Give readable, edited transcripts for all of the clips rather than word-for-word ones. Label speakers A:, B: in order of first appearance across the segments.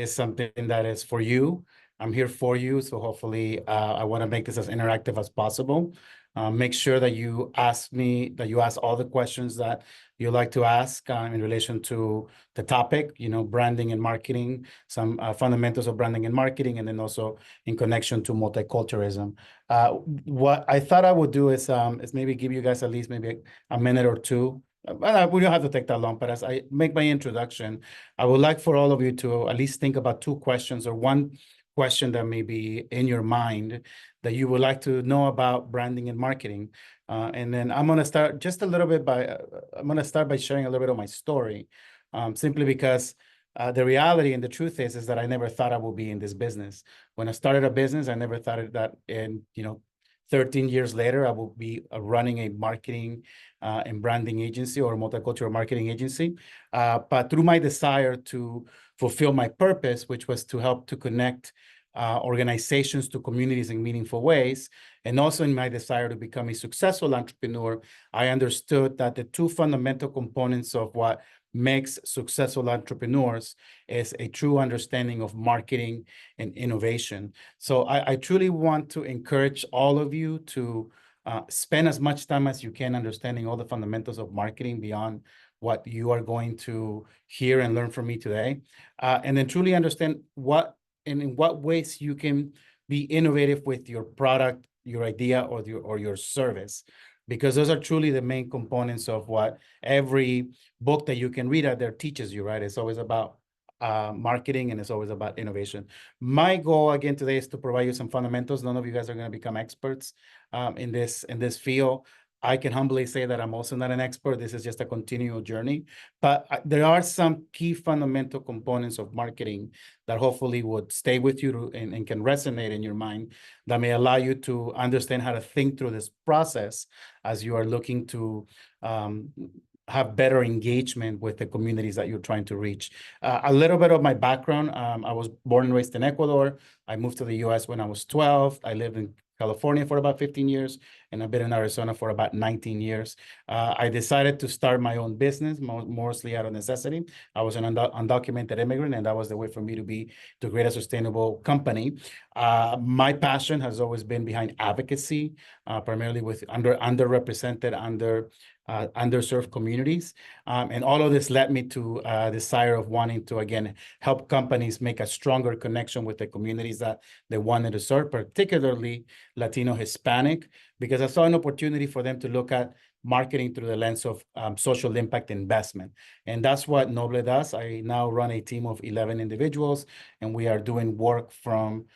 A: is something that is for you. I'm here for you. So hopefully I want to make this as interactive as possible. Make sure that you ask all the questions that you like to ask in relation to the topic, branding and marketing, some fundamentals of branding and marketing, and then also in connection to multiculturalism. What I thought I would do is maybe give you guys at least maybe a minute or two. We don't have to take that long, but as I make my introduction, I would like for all of you to at least think about two questions or one question that may be in your mind that you would like to know about branding and marketing. And then I'm going to start just a little bit I'm going to start by sharing a little bit of my story, simply because the reality and the truth is that I never thought I would be in this business. When I started a business, I never thought that in, 13 years later, I will be running a marketing and branding agency or a multicultural marketing agency. But through my desire to fulfill my purpose, which was to help to connect organizations to communities in meaningful ways, and also in my desire to become a successful entrepreneur, I understood that the two fundamental components of what makes successful entrepreneurs is a true understanding of marketing and innovation. So I truly want to encourage all of you to spend as much time as you can understanding all the fundamentals of marketing beyond what you are going to hear and learn from me today, and then truly understand what and in what ways you can be innovative with your product, your idea, or your service, because those are truly the main components of what every book that you can read out there teaches you, right? It's always about marketing, and it's always about innovation. My goal again today is to provide you some fundamentals. None of you guys are going to become experts in this field. I can humbly say that I'm also not an expert. This is just a continual journey, but there are some key fundamental components of marketing that hopefully would stay with you and can resonate in your mind, that may allow you to understand how to think through this process as you are looking to have better engagement with the communities that you're trying to reach. A little bit of my background. I was born and raised in Ecuador. I moved to the US when I was 12. I lived in California for about 15 years, and I've been in Arizona for about 19 years. I decided to start my own business, mostly out of necessity. I was an undocumented immigrant, and that was the way for me to create a sustainable company. My passion has always been behind advocacy, primarily with underrepresented, underserved communities. And all of this led me to a desire of wanting to, again, help companies make a stronger connection with the communities that they wanted to serve, particularly Latino, Hispanic, because I saw an opportunity for them to look at marketing through the lens of social impact investment. And that's what Noble does. I now run a team of 11 individuals, and we are doing work from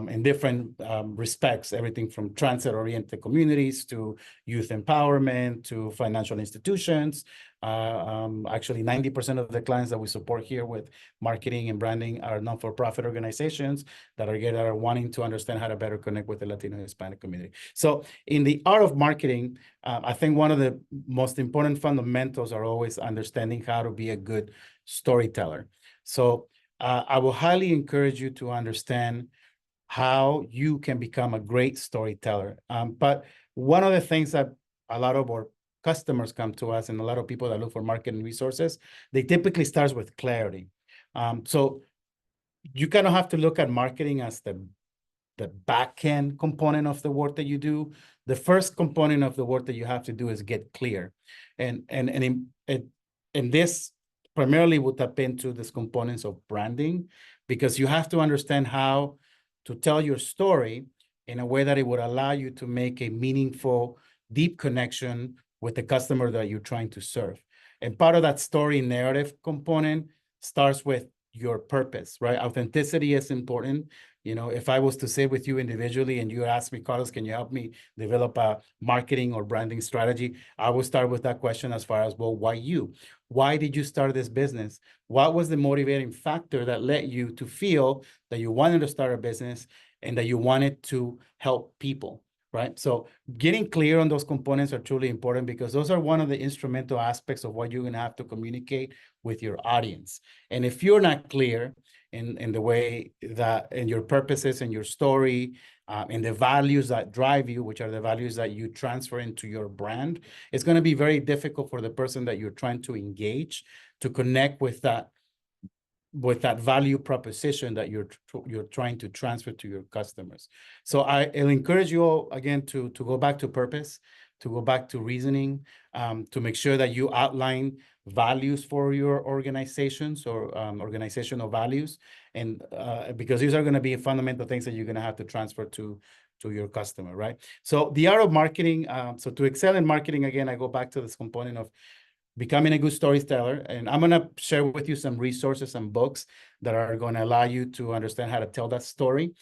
A: in different respects, everything from transit-oriented communities to youth empowerment to financial institutions. Actually, 90% of the clients that we support here with marketing and branding are non-for-profit organizations that are wanting to understand how to better connect with the Latino and Hispanic community. So in the art of marketing, I think one of the most important fundamentals are always understanding how to be a good storyteller. So I will highly encourage you to understand how you can become a great storyteller. But one of the things that a lot of our customers come to us, and a lot of people that look for marketing resources, they typically start with clarity. So you kind of have to look at marketing as the back end component of the work that you do. The first component of the work that you have to do is get clear, and this primarily would tap into these components of branding, because you have to understand how to tell your story in a way that it would allow you to make a meaningful, deep connection with the customer that you're trying to serve. And part of that story narrative component starts with your purpose, right? Authenticity is important. If I was to sit with you individually and you ask me, Carlos, can you help me develop a marketing or branding strategy? I would start with that question as far as, well, why you? Why did you start this business? What was the motivating factor that led you to feel that you wanted to start a business and that you wanted to help people, right? So getting clear on those components are truly important, because those are one of the instrumental aspects of what you're going to have to communicate with your audience. And if you're not clear in the way that in your purposes and your story, and the values that drive you, which are the values that you transfer into your brand, it's going to be very difficult for the person that you're trying to engage to connect with that with that value proposition that you're trying to transfer to your customers. So I'll encourage you all again to go back to purpose, to go back to reasoning, to make sure that you outline values for your organizations or organizational values, and because these are going to be fundamental things that you're going to have to transfer to your customer, right? So the art of marketing. So to excel in marketing, again, I go back to this component of becoming a good storyteller. And I'm going to share with you some resources and books that are going to allow you to understand how to tell that story.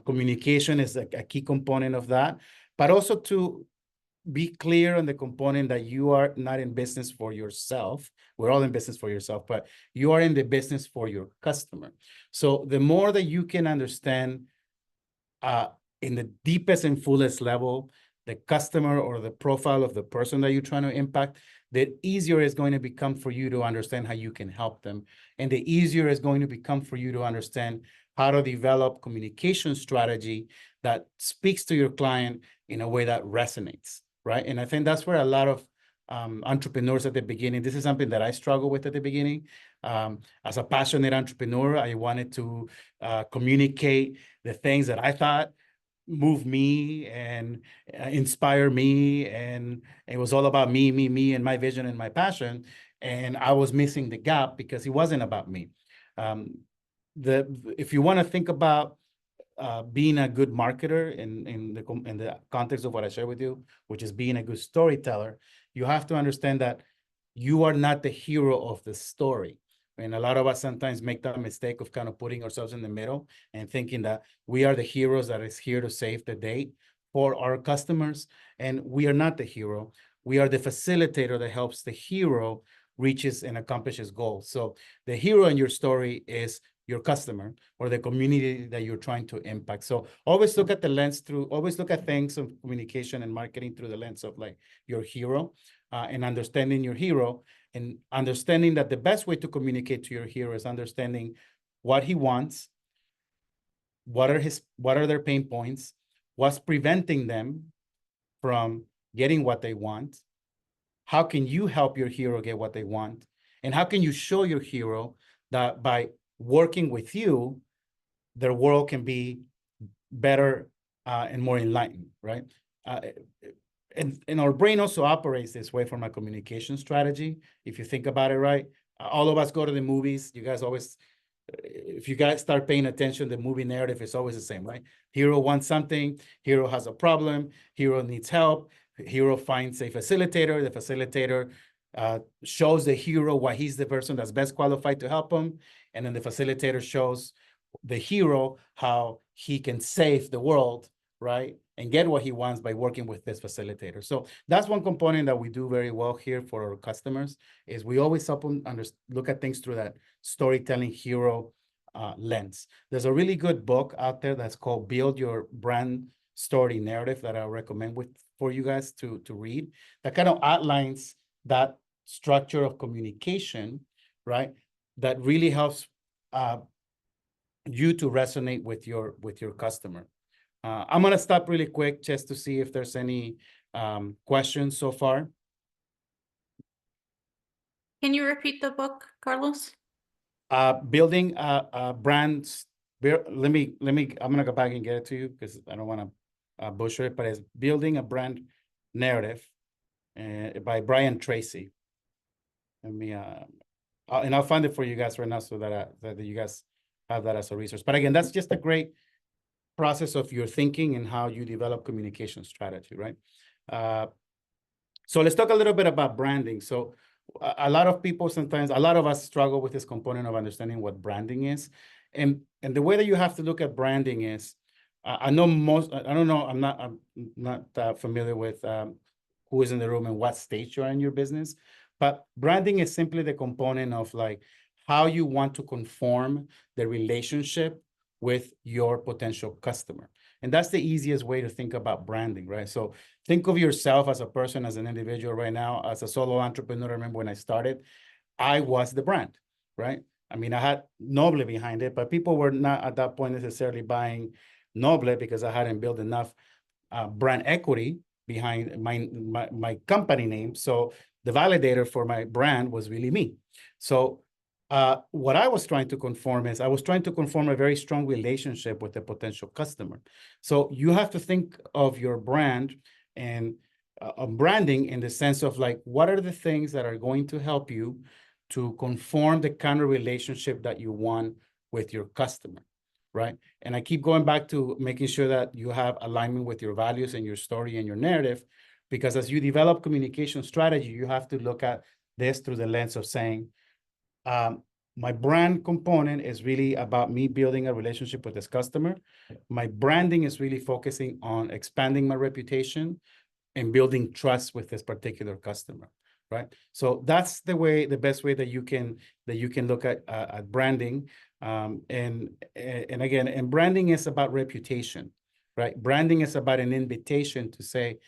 A: Communication is a key component of that, but also to be clear on the component that you are not in business for yourself. We're all in business for yourself, but you are in the business for your customer. So the more that you can understand in the deepest and fullest level, the customer or the profile of the person that you're trying to impact, the easier it's going to become for you to understand how you can help them. And the easier it's going to become for you to understand how to develop communication strategy that speaks to your client in a way that resonates, right? And I think that's where a lot of entrepreneurs at the beginning, this is something that I struggle with at the beginning. As a passionate entrepreneur, I wanted to communicate the things that I thought move me and inspire me, and it was all about me and my vision and my passion, and I was missing the gap because it wasn't about me. If you want to think about being a good marketer in the context of what I share with you, which is being a good storyteller, you have to understand that you are not the hero of the story. And a lot of us sometimes make that mistake of kind of putting ourselves in the middle and thinking that we are the heroes that is here to save the day for our customers. And we are not the hero. We are the facilitator that helps the hero reaches and accomplishes goals. So the hero in your story is your customer or the community that you're trying to impact. So always look at the lens always look at things of communication and marketing through the lens of like your hero, and understanding your hero, and understanding that the best way to communicate to your hero is understanding what he wants, what are their pain points, what's preventing them from getting what they want, how can you help your hero get what they want, and how can you show your hero that by working with you, their world can be better and more enlightened, right? And our brain also operates this way from a communication strategy. If you think about it, right? All of us go to the movies. You guys always, if you guys start paying attention, the movie narrative is always the same, right? Hero wants something, hero has a problem, hero needs help, hero finds a facilitator, the facilitator shows the hero why he's the person that's best qualified to help him, and then the facilitator shows the hero how he can save the world, right? And get what he wants by working with this facilitator. So that's one component that we do very well here for our customers, is we always look at things through that storytelling hero lens. There's a really good book out there that's called Build Your Brand Story Narrative that I recommend for you guys to read, that kind of outlines that structure of communication, right? That really helps you to resonate with your customer. I'm going to stop really quick just to see if there's any questions so far.
B: Can you repeat the book, Carlos?
A: Building a brand. I'm going to go back and get it to you because I don't want to butcher it, but it's Building a Brand Narrative by Brian Tracy. Let me, and I'll find it for you guys right now so that you guys have that as a resource. But again, that's just a great process of your thinking and how you develop communication strategy, right? So let's talk a little bit about branding. So a lot of people sometimes, a lot of us struggle with this component of understanding what branding is. And the way that you have to look at branding is, I don't know, I'm not familiar with who is in the room and what stage you're in your business, but branding is simply the component of like how you want to conform the relationship with your potential customer. And that's the easiest way to think about branding, right? So think of yourself as a person, as an individual right now, as a solo entrepreneur. I remember when I started, I was the brand, right? I mean, I had Noble behind it, but people were not at that point necessarily buying Noble because I hadn't built enough brand equity behind my company name. So the validator for my brand was really me. So What I was trying to conform is I was trying to conform a very strong relationship with the potential customer. So you have to think of your brand and branding in the sense of like, what are the things that are going to help you to conform the kind of relationship that you want with your customer, right? And I keep going back to making sure that you have alignment with your values and your story and your narrative, because as you develop communication strategy, you have to look at this through the lens of saying, my brand component is really about me building a relationship with this customer. My branding is really focusing on expanding my reputation and building trust with this particular customer, right? So that's the best way that you can look at branding. And again, and branding is about reputation, right? Branding is about an invitation to say,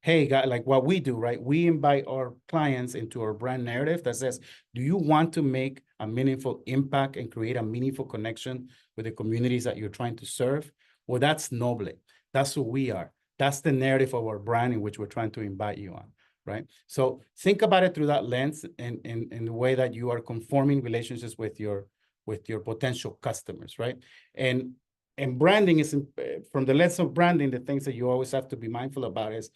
A: hey, guy, like what we do, right? We invite our clients into our brand narrative that says, do you want to make a meaningful impact and create a meaningful connection with the communities that you're trying to serve? Well, that's Noble. That's who we are. That's the narrative of our brand in which we're trying to invite you on, right? So think about it through that lens and in the way that you are conforming relationships with your potential customers, right? And branding is, from the lens of branding, the things that you always have to be mindful about is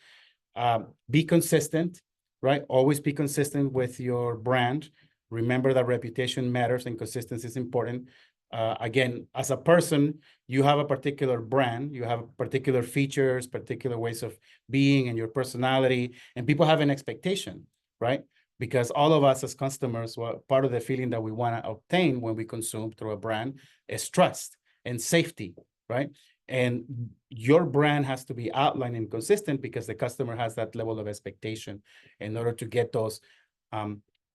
A: be consistent, right? Always be consistent with your brand. Remember that reputation matters and consistency is important. Again, as a person, you have a particular brand, you have particular features, particular ways of being and your personality, and people have an expectation, right? Because all of us as customers, well, part of the feeling that we want to obtain when we consume through a brand is trust and safety, right? And your brand has to be outlined and consistent because the customer has that level of expectation in order to get those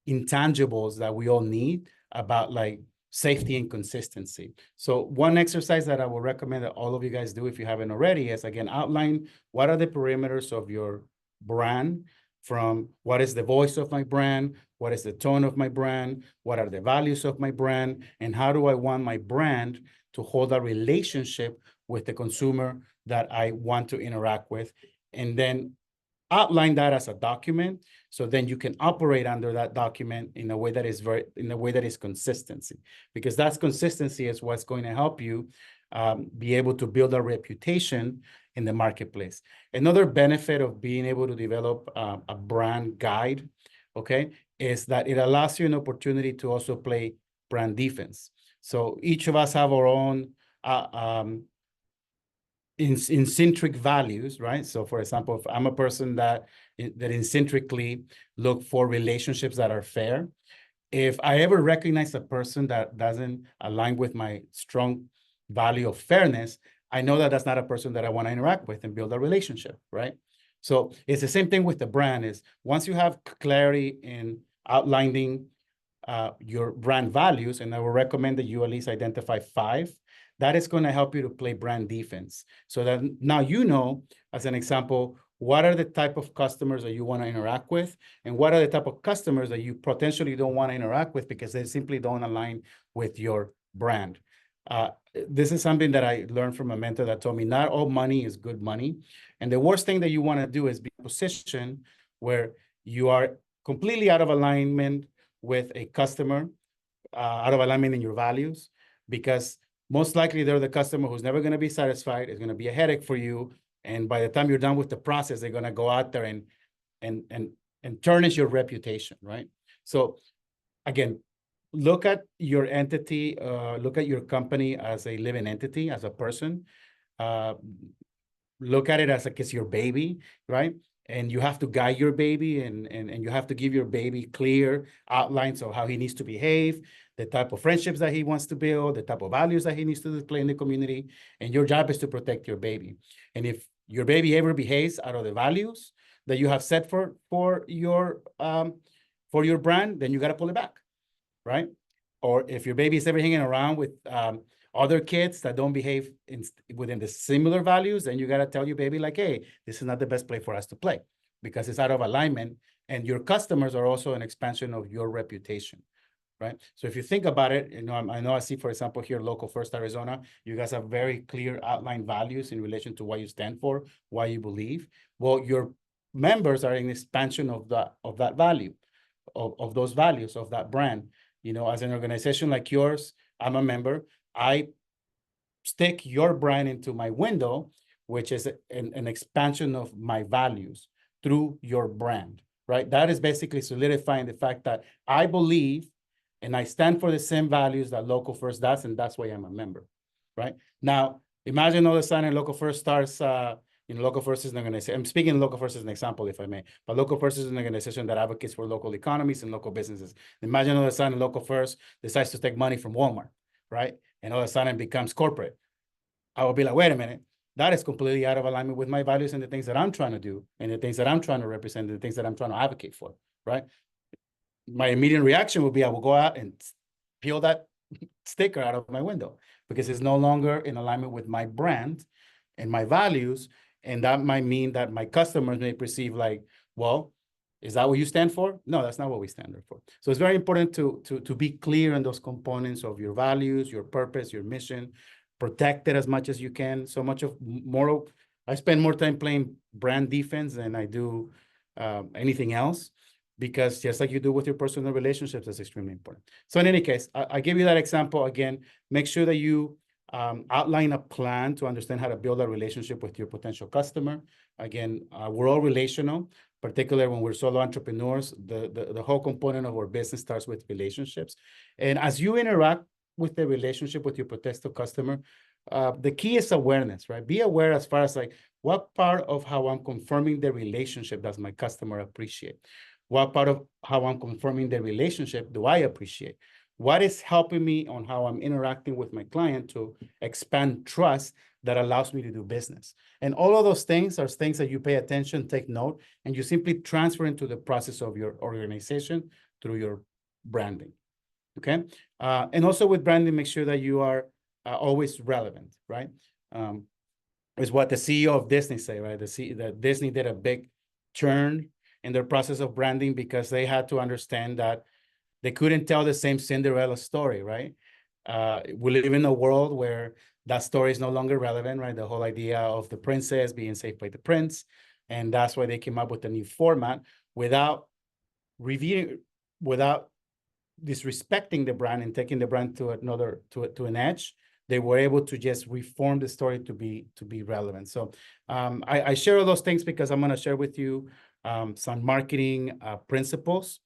A: intangibles that we all need about like safety and consistency. So one exercise that I would recommend that all of you guys do if you haven't already is, again, outline what are the perimeters of your brand, from what is the voice of my brand, what is the tone of my brand, what are the values of my brand, and how do I want my brand to hold a relationship with the consumer that I want to interact with, and then outline that as a document. So then you can operate under that document in a way that is consistency, because that's consistency is what's going to help you be able to build a reputation in the marketplace. Another benefit of being able to develop a brand guide, okay, is that it allows you an opportunity to also play brand defense. So each of us have our own in-centric values, right? So for example, if I'm a person that incentrically look for relationships that are fair, if I ever recognize a person that doesn't align with my strong value of fairness, I know that that's not a person that I want to interact with and build a relationship, right? So it's the same thing with the brand. Is once you have clarity in outlining your brand values, and I will recommend that you at least identify 5, that is going to help you to play brand defense. So that now you know, as an example, what are the type of customers that you want to interact with, and what are the type of customers that you potentially don't want to interact with because they simply don't align with your brand. This is something that I learned from a mentor that told me not all money is good money. And the worst thing that you want to do is be in a position where you are completely out of alignment with a customer, out of alignment in your values, because most likely they're the customer who's never going to be satisfied, is going to be a headache for you. And by the time you're done with the process, they're going to go out there and tarnish your reputation, right? So again, look at your entity, look at your company as a living entity, as a person. Look at it as like it's your baby, right? And you have to guide your baby, and you have to give your baby clear outlines of how he needs to behave, the type of friendships that he wants to build, the type of values that he needs to display in the community. And your job is to protect your baby. And if your baby ever behaves out of the values that you have set for your brand, then you got to pull it back, right? Or if your baby is ever hanging around with other kids that don't behave within the similar values, then you got to tell your baby like, hey, this is not the best play for us to play because it's out of alignment. And your customers are also an expansion of your reputation, right? So if you think about it, I know I see, for example, here, Local First Arizona, you guys have very clear outlined values in relation to what you stand for, why you believe. Well, your members are an expansion of that value, of those values, of that brand. You know, as an organization like yours, I'm a member. I stick your brand into my window, which is an expansion of my values through your brand, right? That is basically solidifying the fact that I believe and I stand for the same values that Local First does, and that's why I'm a member, right? Now, imagine all of a sudden Local First starts, Local First is an organization. I'm speaking Local First as an example, if I may, but Local First is an organization that advocates for local economies and local businesses. Imagine all of a sudden Local First decides to take money from Walmart, right? And all of a sudden it becomes corporate. I will be like, wait a minute, that is completely out of alignment with my values and the things that I'm trying to do and the things that I'm trying to represent and the things that I'm trying to advocate for, right? My immediate reaction would be, I will go out and peel that sticker out of my window because it's no longer in alignment with my brand and my values. And that might mean that my customers may perceive like, well, is that what you stand for? No, that's not what we stand for. So it's very important to be clear on those components of your values, your purpose, your mission, protect it as much as you can. So much of more, I spend more time playing brand defense than I do anything else, because just like you do with your personal relationships, that's extremely important. So in any case, I give you that example again. Make sure that you outline a plan to understand how to build a relationship with your potential customer. Again, we're all relational, particularly when we're solo entrepreneurs. The whole component of our business starts with relationships. And as you interact with the relationship with your potential customer, the key is awareness, right? Be aware as far as like, what part of how I'm confirming the relationship does my customer appreciate? What part of how I'm confirming the relationship do I appreciate? What is helping me on how I'm interacting with my client to expand trust that allows me to do business? And all of those things are things that you pay attention, take note, and you simply transfer into the process of your organization through your branding, okay? And also with branding, make sure that you are always relevant, right? Is what the CEO of Disney say, right? That Disney did a big turn in their process of branding because they had to understand that they couldn't tell the same Cinderella story, right? We live in a world where that story is no longer relevant, right? The whole idea of the princess being saved by the prince. And that's why they came up with a new format without reviewing, without disrespecting the brand and taking the brand to another, to an edge. They were able to just reform the story to be relevant. So I share all those things because I'm going to share with you some marketing principles.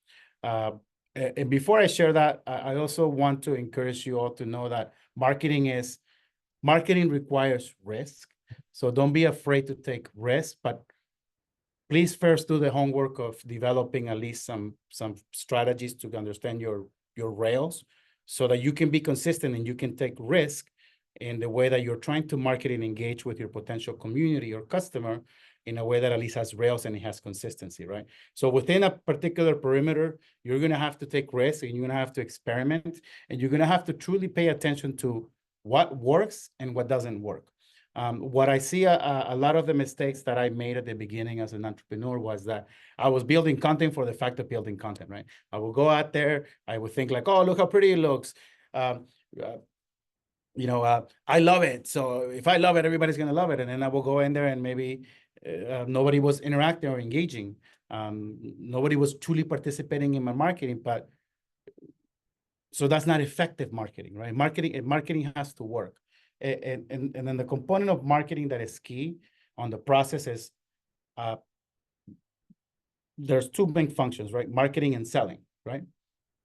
A: And before I share that, I also want to encourage you all to know that marketing requires risk. So don't be afraid to take risks, but please first do the homework of developing at least some strategies to understand your rails so that you can be consistent and you can take risk in the way that you're trying to market and engage with your potential community or customer in a way that at least has rails and it has consistency, right? So within a particular perimeter, you're going to have to take risks and you're going to have to experiment and you're going to have to truly pay attention to what works and what doesn't work. What I see a lot of the mistakes that I made at the beginning as an entrepreneur was that I was building content for the fact of building content, right? I will go out there, I would think like, oh, look how pretty it looks. I love it. So if I love it, everybody's going to love it. And then I will go in there and maybe nobody was interacting or engaging. Nobody was truly participating in my marketing, but so that's not effective marketing, right? Marketing has to work. And then the component of marketing that is key on the process is there's two main functions, right? Marketing and selling, right?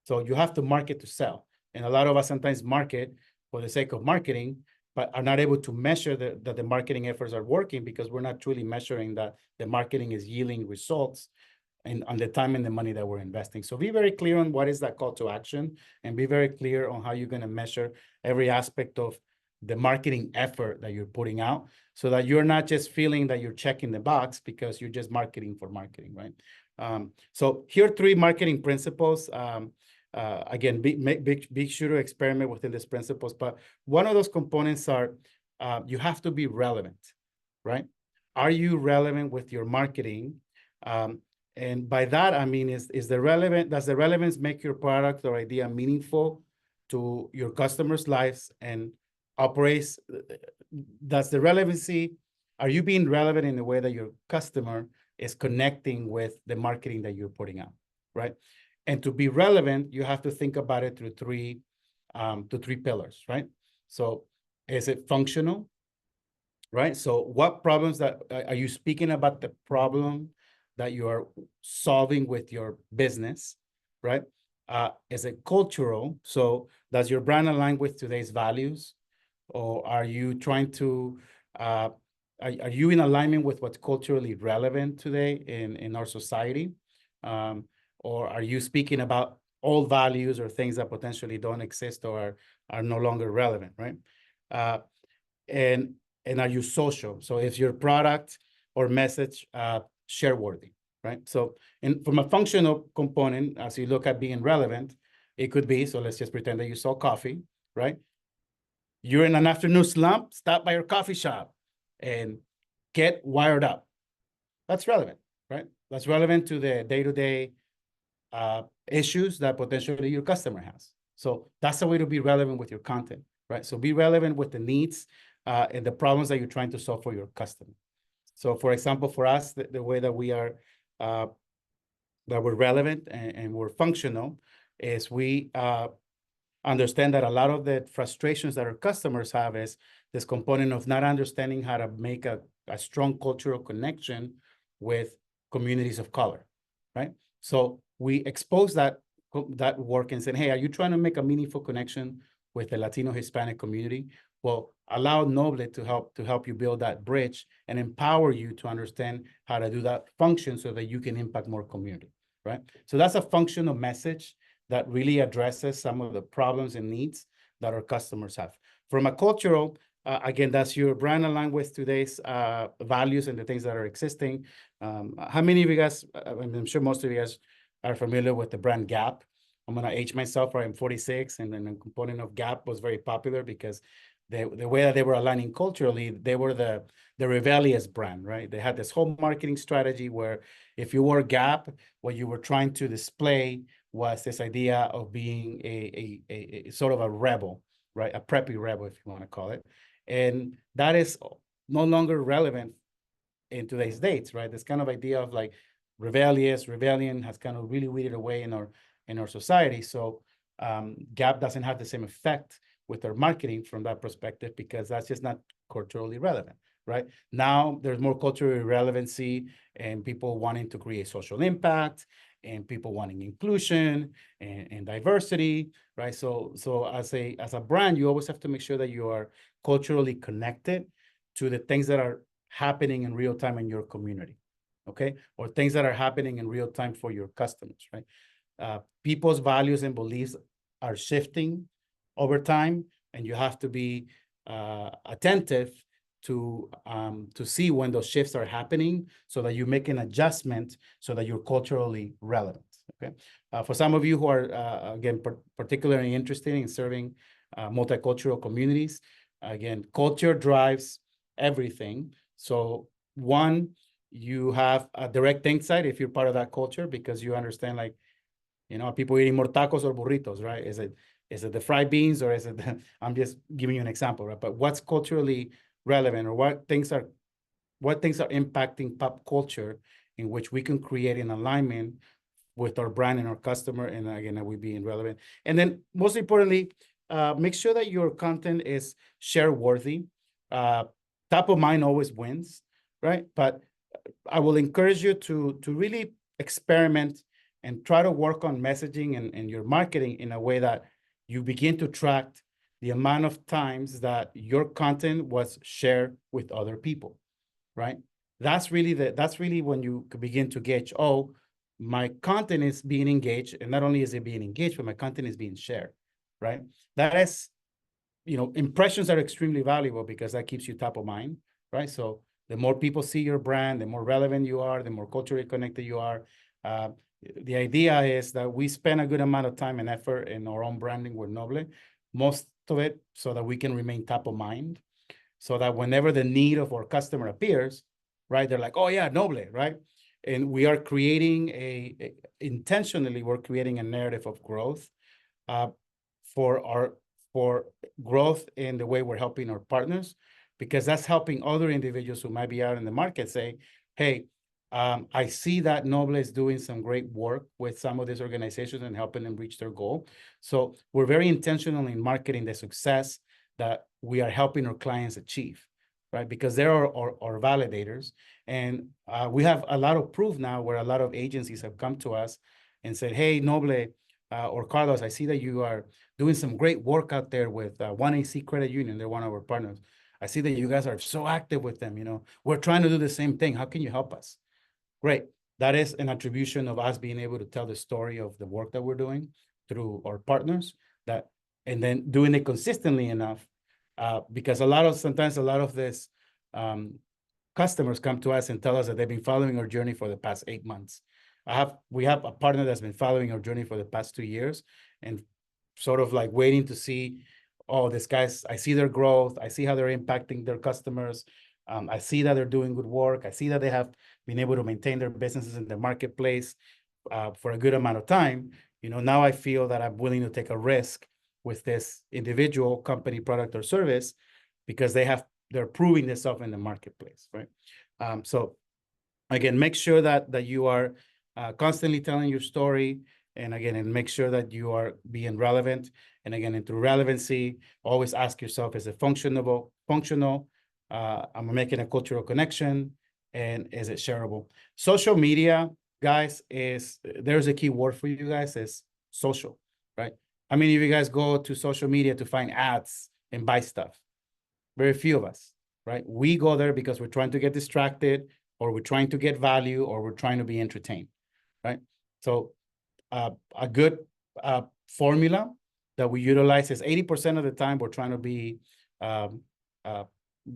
A: So you have to market to sell. And a lot of us sometimes market for the sake of marketing, but are not able to measure that the marketing efforts are working because we're not truly measuring that the marketing is yielding results and on the time and the money that we're investing. So be very clear on what is that call to action and be very clear on how you're going to measure every aspect of the marketing effort that you're putting out so that you're not just feeling that you're checking the box because you're just marketing for marketing, right? So here are 3 marketing principles. Again, be sure to experiment within these principles, but one of those components are you have to be relevant, right? Are you relevant with your marketing? And by that, I mean, does the relevance make your product or idea meaningful to your customers' lives and operates? Does the relevancy, are you being relevant in the way that your customer is connecting with the marketing that you're putting out, right? And to be relevant, you have to think about it through three pillars, right? So is it functional, right? So what problems that are you speaking about the problem that you are solving with your business, right? Is it cultural? So does your brand align with today's values? Or are you trying to, are you in alignment with what's culturally relevant today in our society? Or are you speaking about old values or things that potentially don't exist or are no longer relevant, right? Uh, and and are you social? So is your product or message share worthy, right? So and from a functional component, as you look at being relevant, it could be, so let's just pretend that you sell coffee, right? You're in an afternoon slump, stop by your coffee shop and get wired up. That's relevant, right? That's relevant to the day-to-day issues that potentially your customer has. So that's the way to be relevant with your content, right? So be relevant with the needs and the problems that you're trying to solve for your customer. So for example, for us, the way that we are, that we're relevant and we're functional is we understand that a lot of the frustrations that our customers have is this component of not understanding how to make a strong cultural connection with communities of color, right? So we expose that work and say, hey, are you trying to make a meaningful connection with the Latino Hispanic community? Well, allow Noble to help you build that bridge and empower you to understand how to do that function so that you can impact more community, right? So that's a functional message that really addresses some of the problems and needs that our customers have. From a cultural, again, that's your brand aligned with today's values and the things that are existing. How many of you guys, I'm sure most of you guys are familiar with the brand Gap. I'm gonna age myself, right? I'm 46, and then the component of Gap was very popular because the way that they were aligning culturally, they were the rebellious brand, right? They had this whole marketing strategy where if you wore Gap, what you were trying to display was this idea of being a sort of a rebel, right? A preppy rebel, if you want to call it. And that is no longer relevant in today's dates, right? This kind of idea of like rebellion has kind of really weeded away in our society. So Gap doesn't have the same effect with their marketing from that perspective because that's just not culturally relevant, right? Now there's more cultural relevancy and people wanting to create social impact and people wanting inclusion and diversity, right? So as a brand, you always have to make sure that you are culturally connected to the things that are happening in real time in your community, okay? Or things that are happening in real time for your customers, right? People's values and beliefs are shifting over time, and you have to be attentive to see when those shifts are happening so that you make an adjustment so that you're culturally relevant, okay? For some of you who are, again, particularly interested in serving multicultural communities, again, culture drives everything. So one, you have a direct insight if you're part of that culture because you understand, like, people eating more tacos or burritos, right? Is it the fried beans or is it I'm just giving you an example, right? But what's culturally relevant or what things are impacting pop culture in which we can create an alignment with our brand and our customer, and again, that we being relevant. And then most importantly, make sure that your content is share worthy. Top of mind always wins, right? But I will encourage you to really experiment and try to work on messaging and your marketing in a way that you begin to track the amount of times that your content was shared with other people, right? That's really when you begin to gauge, oh, my content is being engaged, and not only is it being engaged, but my content is being shared, right? That is, impressions are extremely valuable because that keeps you top of mind, right? So the more people see your brand, the more relevant you are, the more culturally connected you are. The idea is that we spend a good amount of time and effort in our own branding with Noble, most of it so that we can remain top of mind, so that whenever the need of our customer appears, right, they're like, oh yeah, Noble, right? And we are creating intentionally, we're creating a narrative of growth for growth in the way we're helping our partners, because that's helping other individuals who might be out in the market say, hey, I see that Noble is doing some great work with some of these organizations and helping them reach their goal. So we're very intentional in marketing the success that we are helping our clients achieve, right? Because they're our validators. And we have a lot of proof now where a lot of agencies have come to us and said, hey, Noble or Carlos, I see that you are doing some great work out there with 1AC Credit Union. They're one of our partners. I see that you guys are so active with them. We're trying to do the same thing. How can you help us? Great. That is an attribution of us being able to tell the story of the work that we're doing through our partners, and then doing it consistently enough, because sometimes a lot of this customers come to us and tell us that they've been following our journey for the past 8 months. We have a partner that's been following our journey for the past 2 years and sort of like waiting to see, oh, these guys, I see their growth. I see how they're impacting their customers. I see that they're doing good work. I see that they have been able to maintain their businesses in the marketplace for a good amount of time. Now I feel that I'm willing to take a risk with this individual company, product, or service because they're proving themselves in the marketplace, right? So again, make sure that you are constantly telling your story, and make sure that you are being relevant. And again, through relevancy, always ask yourself, is it functional? Am I making a cultural connection? And is it shareable? Social media, guys, there's a key word for you guys, is social, right? How many of you guys go to social media to find ads and buy stuff? Very few of us, right? We go there because we're trying to get distracted, or we're trying to get value, or we're trying to be entertained, right? So a good formula that we utilize is 80% of the time we're trying to be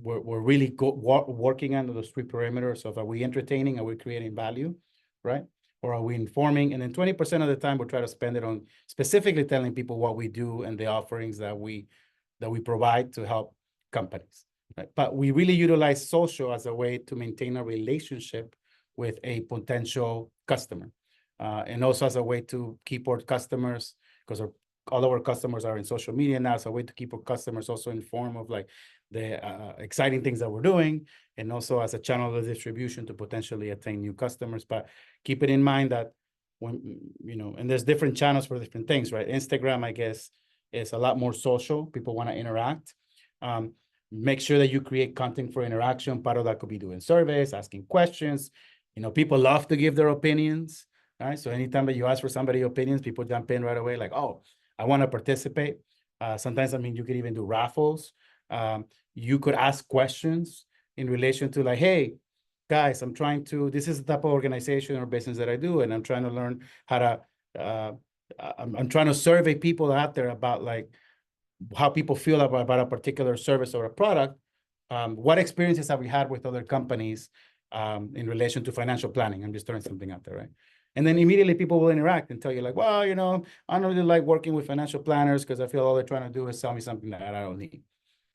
A: we're really working under those 3 parameters of, are we entertaining, are we creating value, right? Or are we informing? And then 20% of the time we'll try to spend it on specifically telling people what we do and the offerings that we provide to help companies, right? But we really utilize social as a way to maintain a relationship with a potential customer, and also as a way to keep our customers, because all of our customers are in social media now, so a way to keep our customers also informed of like the exciting things that we're doing, and also as a channel of distribution to potentially attain new customers. But keep it in mind that when, and there's different channels for different things, right? Instagram, I guess, is a lot more social. People want to interact. Make sure that you create content for interaction. Part of that could be doing surveys, asking questions. People love to give their opinions, right? So anytime that you ask for somebody's opinions, people jump in right away like, oh, I want to participate. Sometimes, you could even do raffles. You could ask questions in relation to like, hey, guys, this is the type of organization or business that I do, and I'm trying to learn how to, I'm trying to survey people out there about like how people feel about a particular service or a product. What experiences have we had with other companies in relation to financial planning? I'm just throwing something out there, right? And then immediately people will interact and tell you like, well, I don't really like working with financial planners because I feel all they're trying to do is sell me something that I don't need.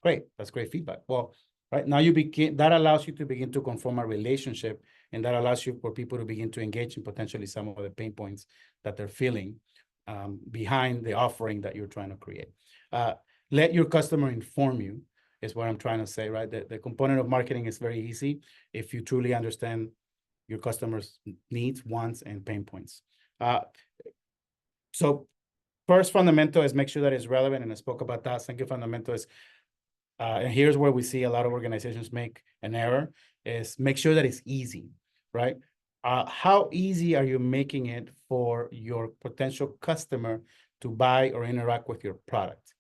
A: Great, that's great feedback. Well, right now that allows you to begin to conform a relationship, and that allows you for people to begin to engage in potentially some of the pain points that they're feeling behind the offering that you're trying to create. Let your customer inform you is what I'm trying to say, right? The component of marketing is very easy if you truly understand your customers' needs, wants, and pain points. So first fundamental is make sure that it's relevant, and I spoke about that. Second fundamental is, and here's where we see a lot of organizations make an error, is make sure that it's easy, right? How easy are you making it for your potential customer to buy or interact with your product?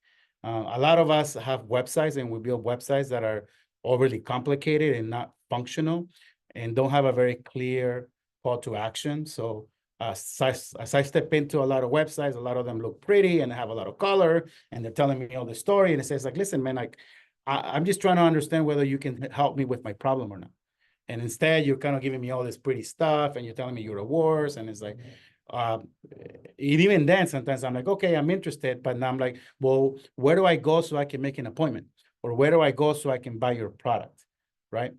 A: A lot of us have websites, and we build websites that are overly complicated and not functional, and don't have a very clear call to action. So as I step into a lot of websites, a lot of them look pretty and have a lot of color, and they're telling me all the story, and it says like, listen, man, I'm just trying to understand whether you can help me with my problem or not. And instead, you're kind of giving me all this pretty stuff, and you're telling me your rewards, and it's like, even then, sometimes I'm like, okay, I'm interested, but now I'm like, well, where do I go so I can make an appointment? Or where do I go so I can buy your product, right?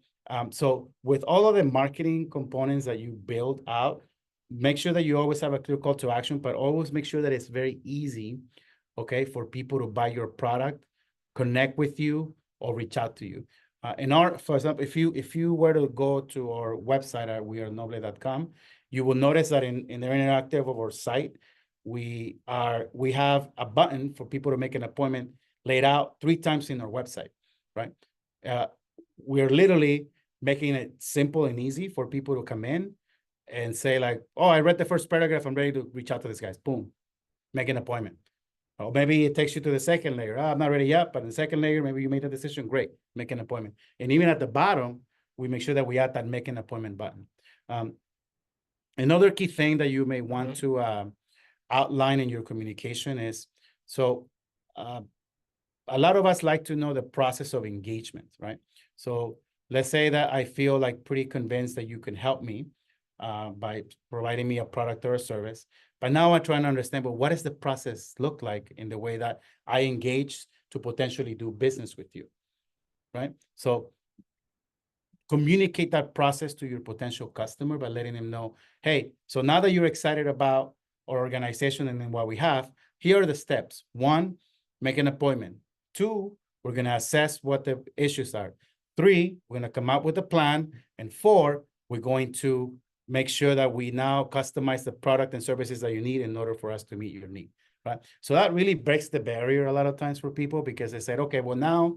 A: So with all of the marketing components that you build out, make sure that you always have a clear call to action, but always make sure that it's very easy, okay, for people to buy your product, connect with you, or reach out to you. For example, if you were to go to our website at wearenoble.com, you will notice that in the interactive of our site, we have a button for people to make an appointment laid out 3 times in our website, right? We're literally making it simple and easy for people to come in and say like, oh, I read the first paragraph, I'm ready to reach out to this guy. Boom, make an appointment. Or maybe it takes you to the second layer. Oh, I'm not ready yet, but in the second layer, maybe you made a decision. Great, make an appointment. And even at the bottom, we make sure that we add that make an appointment button. Another key thing that you may want to outline in your communication is, so a lot of us like to know the process of engagement, right? So let's say that I feel like pretty convinced that you can help me by providing me a product or a service. But now I'm trying to understand, but what does the process look like in the way that I engage to potentially do business with you, right? So communicate that process to your potential customer by letting them know, hey, so now that you're excited about our organization and then what we have, here are the steps. 1, make an appointment. 2, we're going to assess what the issues are. 3, we're going to come up with a plan. And 4, we're going to make sure that we now customize the product and services that you need in order for us to meet your need, right? So that really breaks the barrier a lot of times for people, because they said, okay, well, now